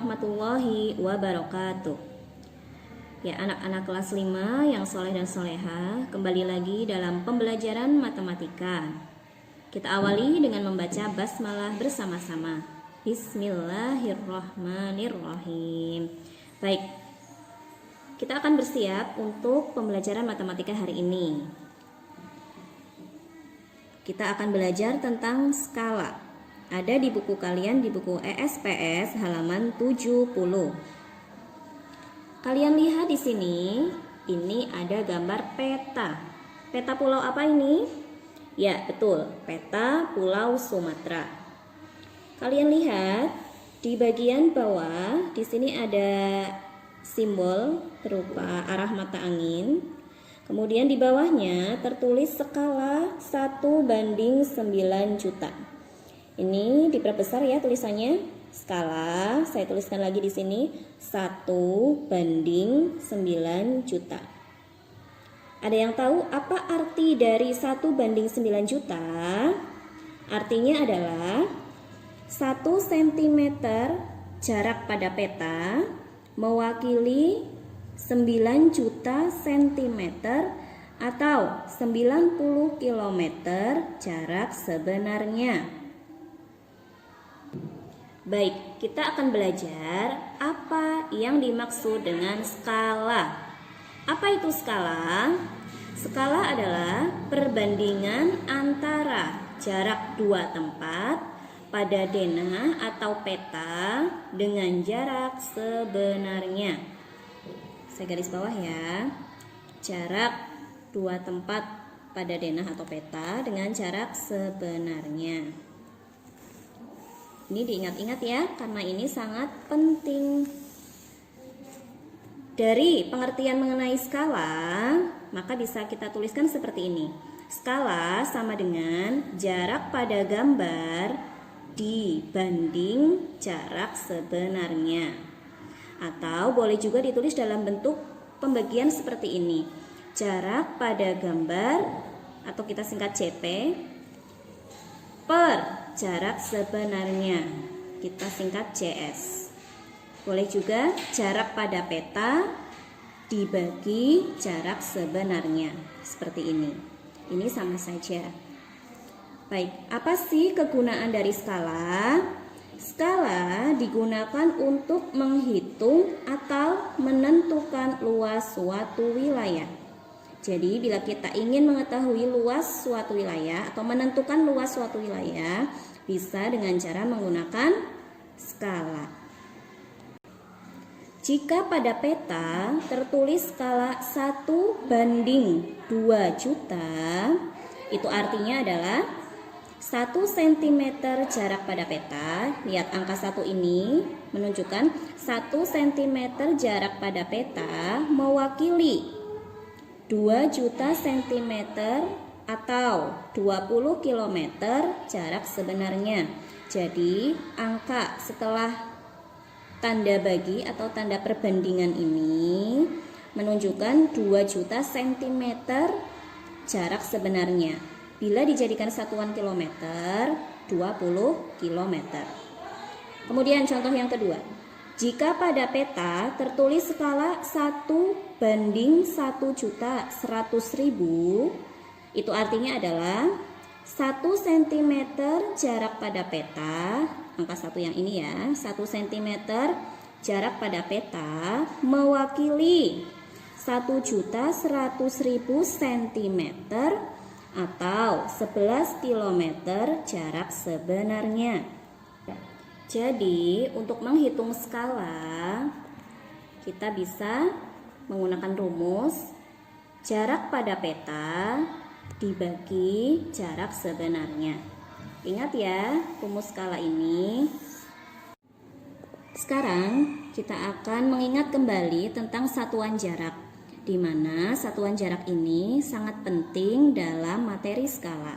warahmatullahi wabarakatuh. Ya, anak-anak kelas 5 yang soleh dan soleha, kembali lagi dalam pembelajaran matematika. Kita awali dengan membaca basmalah bersama-sama. Bismillahirrahmanirrahim. Baik, kita akan bersiap untuk pembelajaran matematika hari ini. Kita akan belajar tentang skala. Ada di buku kalian, di buku ESPS halaman 70. Kalian lihat di sini, ini ada gambar peta. Peta pulau apa ini? Ya, betul, peta Pulau Sumatera. Kalian lihat di bagian bawah, di sini ada simbol berupa arah mata angin. Kemudian di bawahnya tertulis skala 1/9 juta. Ini diperbesar ya tulisannya, skala, saya tuliskan lagi di sini 1/9 juta. Ada yang tahu apa arti dari 1/9 juta? Artinya adalah 1 cm jarak pada peta mewakili 9 juta cm atau 90 km jarak sebenarnya. Baik, kita akan belajar apa yang dimaksud dengan skala. Apa itu skala? Skala adalah perbandingan antara jarak dua tempat pada denah atau peta dengan jarak sebenarnya. Saya garis bawah ya. Jarak dua tempat pada denah atau peta dengan jarak sebenarnya. Ini diingat-ingat ya, karena ini sangat penting. Dari pengertian mengenai skala, maka bisa kita tuliskan seperti ini. Skala sama dengan jarak pada gambar dibanding jarak sebenarnya. Atau boleh juga ditulis dalam bentuk pembagian seperti ini. Jarak pada gambar, atau kita singkat CP, per jarak sebenarnya, kita singkat JS. Boleh juga jarak pada peta dibagi jarak sebenarnya, seperti ini. Ini sama saja. Baik, apa sih kegunaan dari skala? Skala digunakan untuk menghitung atau menentukan luas suatu wilayah. Jadi bila kita ingin mengetahui luas suatu wilayah atau menentukan luas suatu wilayah, bisa dengan cara menggunakan skala. Jika pada peta tertulis skala 1/2 juta, itu artinya adalah 1 cm jarak pada peta. Lihat angka 1 ini menunjukkan 1 cm jarak pada peta mewakili 2 juta cm atau 20 km jarak sebenarnya. Jadi angka setelah tanda bagi atau tanda perbandingan ini menunjukkan 2 juta cm jarak sebenarnya. Bila dijadikan satuan kilometer, 20 km. Kemudian contoh yang kedua. Jika pada peta tertulis skala 1/1.100.000, itu artinya adalah 1 cm jarak pada peta, angka 1 yang ini ya, 1 cm jarak pada peta mewakili 1.100.000 cm atau 11 km jarak sebenarnya. Jadi untuk menghitung skala, kita bisa menggunakan rumus jarak pada peta dibagi jarak sebenarnya. Ingat ya rumus skala ini. Sekarang kita akan mengingat kembali tentang satuan jarak, di mana satuan jarak ini sangat penting dalam materi skala.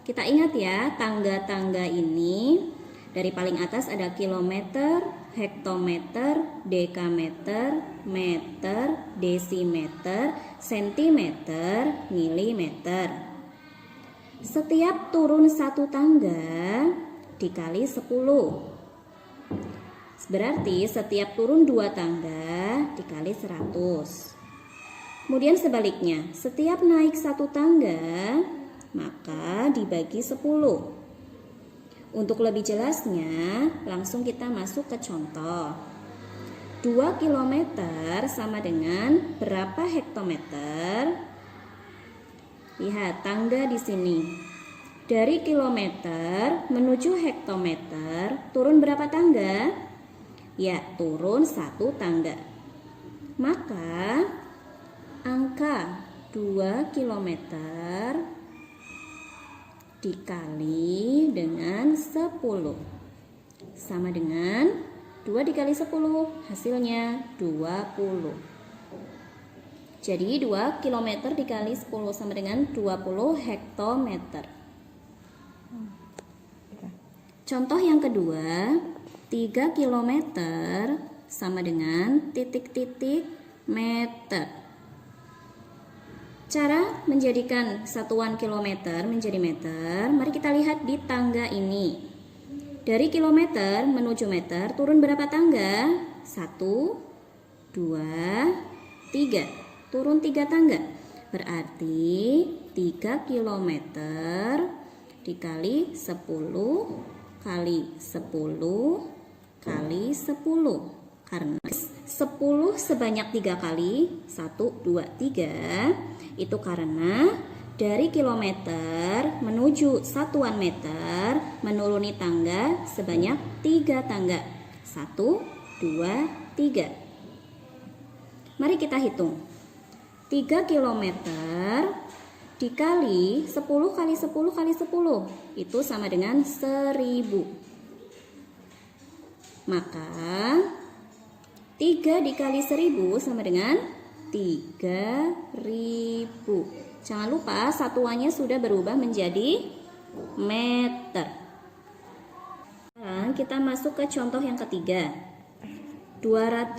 Kita ingat ya tangga-tangga ini. Dari paling atas ada kilometer, hektometer, dekameter, meter, desimeter, sentimeter, milimeter. Setiap turun satu tangga dikali 10. Berarti setiap turun 2 tangga dikali 100. Kemudian sebaliknya, setiap naik 1 tangga maka dibagi 10. Untuk lebih jelasnya, langsung kita masuk ke contoh. 2 km sama dengan berapa hektometer? Lihat tangga di sini. Dari kilometer menuju hektometer, turun berapa tangga? Ya, turun 1 tangga. Maka angka 2 km dikali dengan 10 sama dengan 2 dikali 10, hasilnya 20. Jadi 2 km dikali 10 sama dengan 20 hektometer. Contoh yang kedua, 3 km sama dengan titik-titik meter. Cara menjadikan satuan kilometer menjadi meter, mari kita lihat di tangga ini. Dari kilometer menuju meter, turun berapa tangga? 1, 2, 3. Turun 3 tangga. Berarti 3 km dikali 10 kali 10 kali 10. Karena 10 sebanyak 3 kali, 1, 2, 3, itu karena dari kilometer menuju satuan meter menuruni tangga sebanyak 3 tangga. 1, 2, 3. Mari kita hitung. 3 km dikali 10 kali 10 kali 10, itu sama dengan 1000. Maka 3 dikali 1000 sama dengan 3000. Jangan lupa satuannya sudah berubah menjadi meter. Sekarang kita masuk ke contoh yang ketiga. 200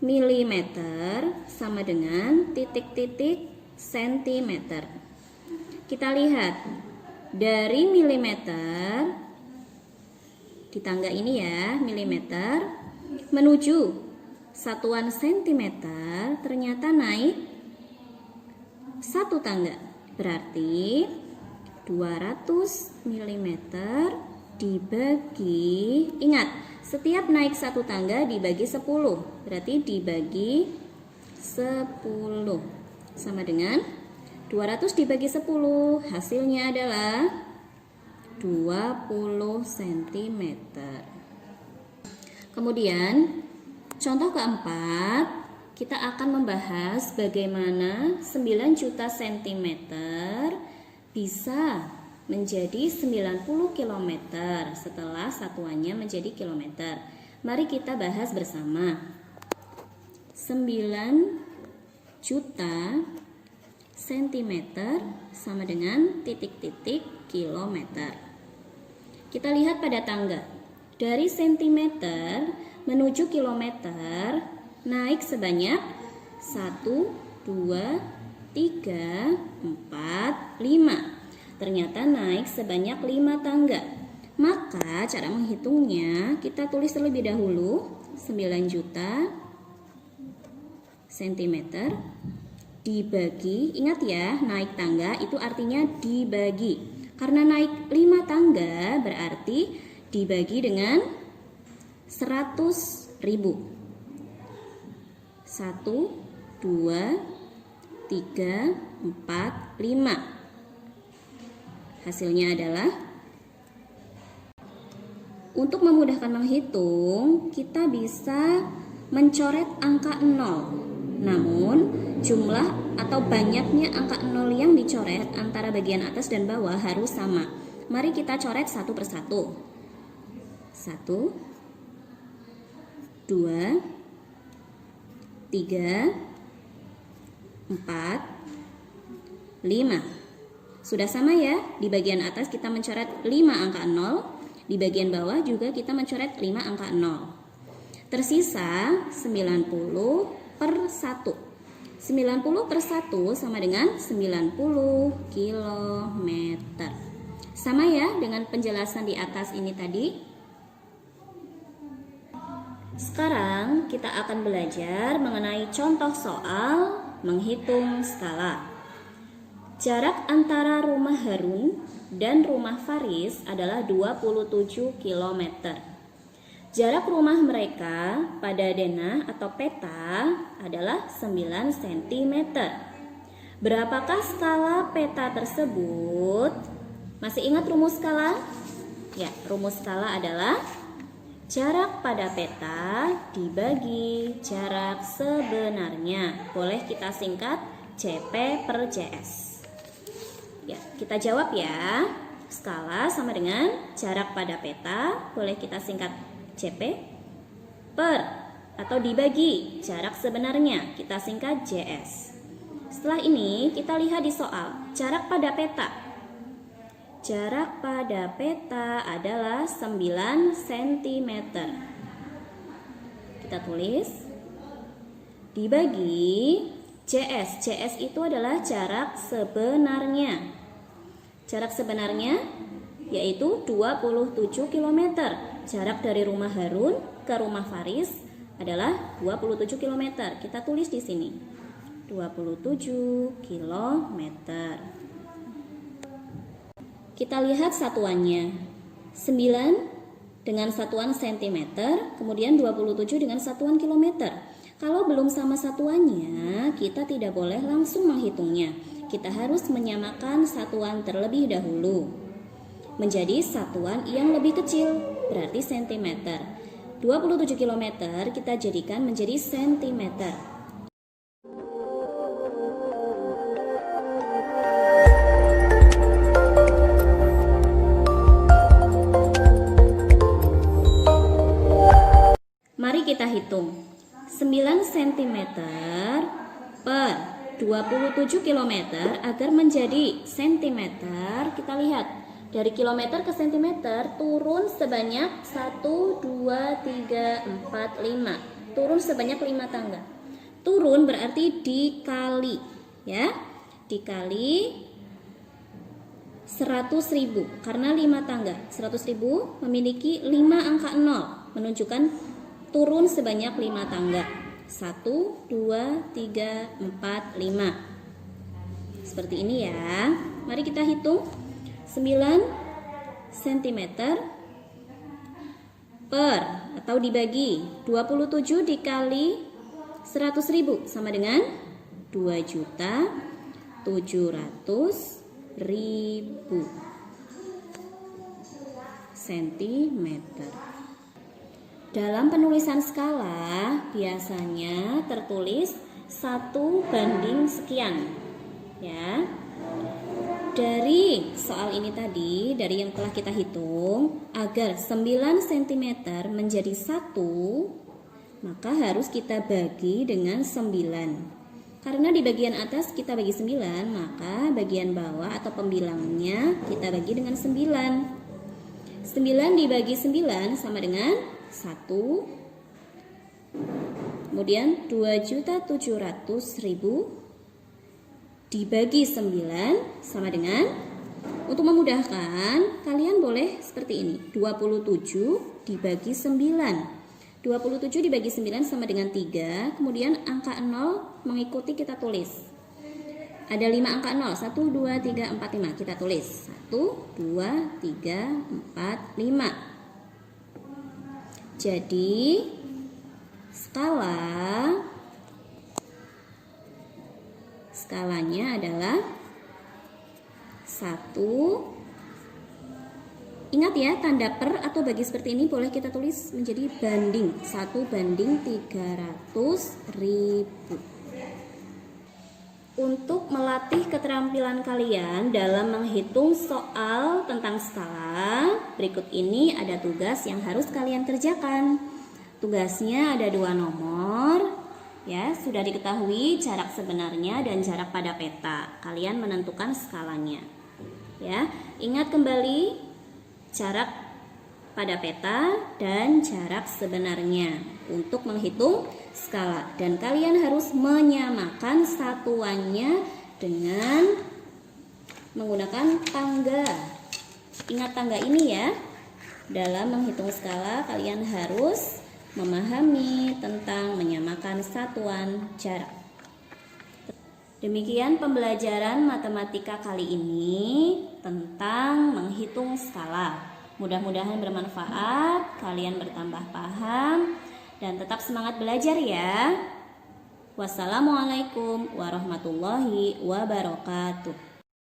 mm sama dengan titik-titik sentimeter. Kita lihat dari milimeter di tangga ini ya, milimeter menuju satuan sentimeter ternyata naik 1 tangga. Berarti 200 mm dibagi, ingat setiap naik 1 tangga dibagi 10, berarti dibagi 10 sama dengan 200 dibagi 10, hasilnya adalah 20 cm. Kemudian contoh keempat, kita akan membahas bagaimana 9 juta centimeter bisa menjadi 90 km setelah satuannya menjadi kilometer. Mari kita bahas bersama. 9 juta sentimeter sama dengan titik-titik kilometer. Kita lihat pada tangga. Dari sentimeter menuju kilometer naik sebanyak 1, 2, 3, 4, 5. Ternyata naik sebanyak 5 tangga. Maka cara menghitungnya kita tulis terlebih dahulu 9 juta sentimeter dibagi, ingat ya, naik tangga itu artinya dibagi. Karena naik 5 tangga berarti dibagi dengan 100.000. 1, 2, 3, 4, 5. Hasilnya adalah, untuk memudahkan menghitung, kita bisa mencoret angka 0. Namun, jumlah atau banyaknya angka 0 yang dicoret antara bagian atas dan bawah harus sama. Mari kita coret satu persatu. 1, 2, 3, 4, 5. Sudah sama ya, di bagian atas kita mencoret 5 angka 0, di bagian bawah juga kita mencoret 5 angka 0. Tersisa 90 per 1. 90 per 1 sama dengan 90 km. Sama ya dengan penjelasan di atas ini tadi. Sekarang kita akan belajar mengenai contoh soal menghitung skala. Jarak antara rumah Harun dan rumah Faris adalah 27 km. Jarak rumah mereka pada denah atau peta adalah 9 cm. Berapakah skala peta tersebut? Masih ingat rumus skala? Ya, rumus skala adalah jarak pada peta dibagi jarak sebenarnya. Boleh kita singkat CP per CS. Ya, kita jawab ya. Skala sama dengan jarak pada peta. Boleh kita singkat CP per atau dibagi jarak sebenarnya. Kita singkat JS. Setelah ini kita lihat di soal jarak pada peta. Jarak pada peta adalah 9 cm. Kita tulis dibagi JS. JS itu adalah jarak sebenarnya. Jarak sebenarnya yaitu 27 km. Jarak dari rumah Harun ke rumah Faris adalah 27 km. Kita tulis di sini 27 km. Kita lihat satuannya. 9 dengan satuan cm, kemudian 27 dengan satuan kilometer. Kalau belum sama satuannya, kita tidak boleh langsung menghitungnya. Kita harus menyamakan satuan terlebih dahulu menjadi satuan yang lebih kecil, berarti cm. 27 km kita jadikan menjadi cm. Mari kita hitung 9 cm per 27 km agar menjadi cm. Kita lihat dari kilometer ke centimeter turun sebanyak 1, 2, 3, 4, 5. Turun sebanyak 5 tangga. Turun berarti dikali ya. Dikali 100.000 karena 5 tangga. 100.000 memiliki 5 angka 0 menunjukkan turun sebanyak 5 tangga. 1, 2, 3, 4, 5. Seperti ini ya. Mari kita hitung 9 cm per atau dibagi 27 dikali 100.000 sama dengan 2.700.000 cm. Dalam penulisan skala biasanya tertulis 1 banding sekian ya. Dari soal ini tadi, dari yang telah kita hitung, agar 9 cm menjadi 1, maka harus kita bagi dengan 9. Karena di bagian atas kita bagi 9, maka bagian bawah atau pembilangnya kita bagi dengan 9. 9 dibagi 9 sama dengan 1. Kemudian 2.700.000 dibagi 9 sama dengan, untuk memudahkan kalian boleh seperti ini, 27 dibagi 9. 27 dibagi 9 sama dengan 3. Kemudian angka 0 mengikuti kita tulis. Ada 5 angka 0, 1, 2, 3, 4, 5. Kita tulis 1, 2, 3, 4, 5. Jadi skalanya adalah 1. Ingat ya, tanda per atau bagi seperti ini boleh kita tulis menjadi banding. 1 banding 300.000. Untuk melatih keterampilan kalian dalam menghitung soal tentang skala, berikut ini ada tugas yang harus kalian kerjakan. Tugasnya ada 2 nomor. Ya, sudah diketahui jarak sebenarnya dan jarak pada peta. Kalian menentukan skalanya. Ya, ingat kembali jarak pada peta dan jarak sebenarnya untuk menghitung skala, dan kalian harus menyamakan satuannya dengan menggunakan tangga. Ingat tangga ini ya. Dalam menghitung skala kalian harus memahami tentang menyamakan satuan jarak. Demikian pembelajaran matematika kali ini tentang menghitung skala. Mudah-mudahan bermanfaat, kalian bertambah paham, dan tetap semangat belajar ya. Wassalamualaikum warahmatullahi wabarakatuh.